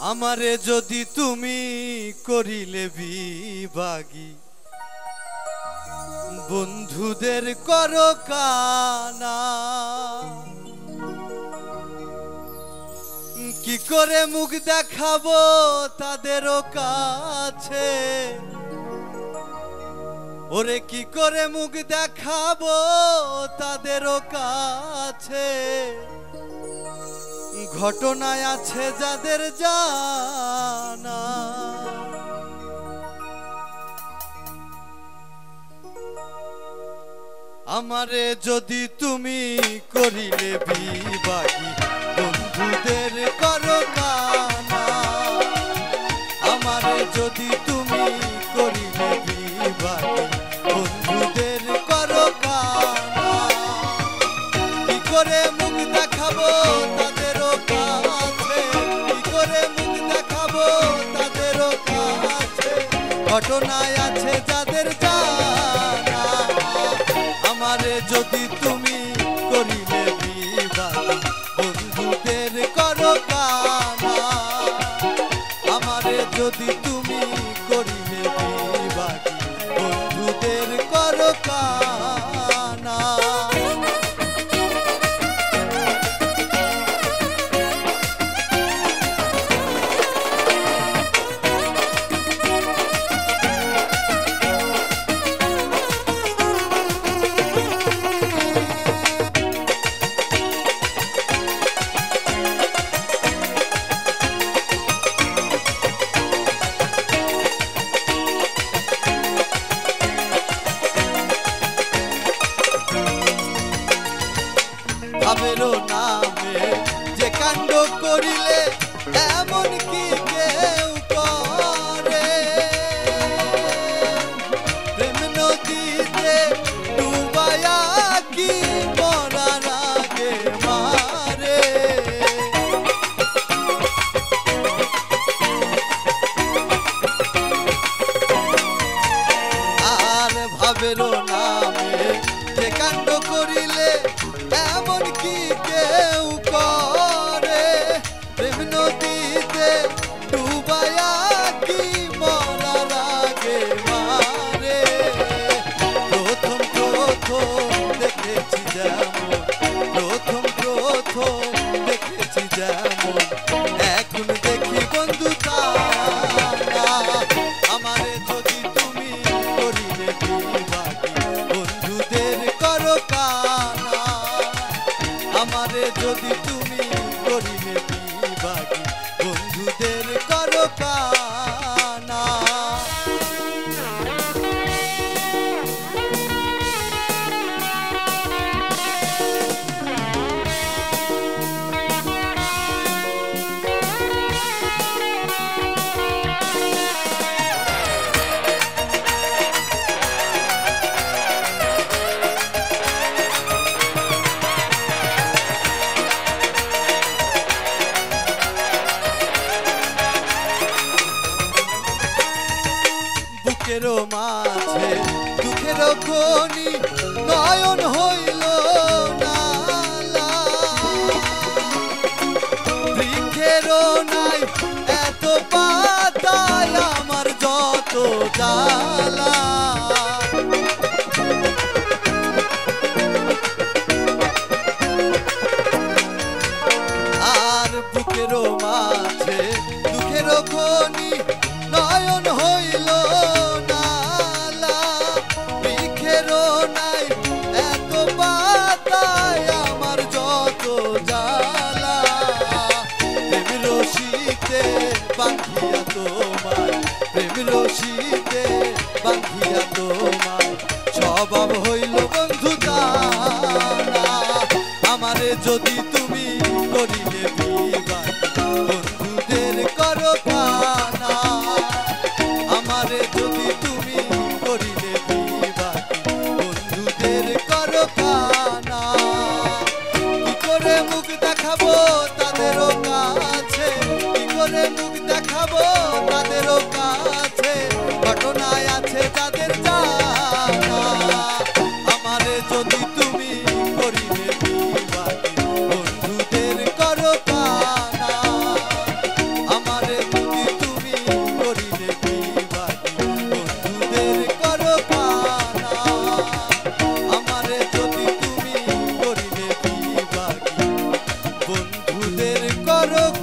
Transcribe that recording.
আমারে যদি তুমি করিলে বিভাগী, বন্ধুদের করো কানা, কি করে মুখ দেখাবো তাদেরও কাছে, ওরে কি করে মুখ দেখাবো তাদেরও কাছে। ঘটনায় আছে যাদের জানা, আমারে যদি তুমি করিলে বিভাগী, বন্ধুদের করো কানা, আমারে যদি তুমি করিলে বিভাগী, বন্ধুদের করো কানা, কি করে মুখ দেখাবো তাদেরও কাছে, কি করে মুখ দেখাবো তাদেরও কাছে। ঘটনায় আছে যাদের জানা, আমারে যদি তুমি করিলে বিভাগী, বন্ধুদের করো কানা, আমারে যদি তুমি করিলে বিভাগী, বন্ধুদের করো কানা। ভাবেরও নামে যে কাণ্ড করিলে এমন কি কেউ করে, প্রেম নদীতে ডুবায়া কি মরার আগে মারে। আর ভাবেরও নামে যে কাণ্ড করিলে এমন কি কেউ করে, প্রেম নদীতে ডুবায়া কি মরার আগে মারে। প্রথম দেখেছি যেমন, প্রথম দেখেছি যেমন, এখন দেখি বন্ধু তারা। আমারে যদি তুমি করিলে বিভাগী, বন্ধুদের করো কানা, আমারে যদি তুমি করিলে বিভাগী, বন্ধুদের করো কানা। বুকেরও মাঝে দুঃখেরও খনি নয়ন হইল নালা, বৃক্ষেরও নাই এত পাতায় আমার যত জ্বালা। আর বুকেরও মাঝে দুঃখেরও খনি নয়ন হইল নালা, বৃক্ষেরও নাই এত পাতায় আমার যত জ্বালা। প্রেম রশিতে বাঁধিয়া তোমায়, প্রেম রশিতে বাঁধিয়া তোমায়, স্বভাব হইল বন্ধু তারা। আমারে যদি তুমি করিলে বিভাগী, বন্ধুদের করো কানা, আমারে যদি তুমি করিলে বিভাগী, বন্ধুদের করো কানা। কি করে মুখ দেখাবো তাদেরও কাছে, কি করে মুখ দেখাবো তাদেরও কাছে। ঘটনায় আছে যাদের জানা, আমারে যদি তুমি করিলে বিভাগী, বন্ধুদের করো কানা, আমারে করো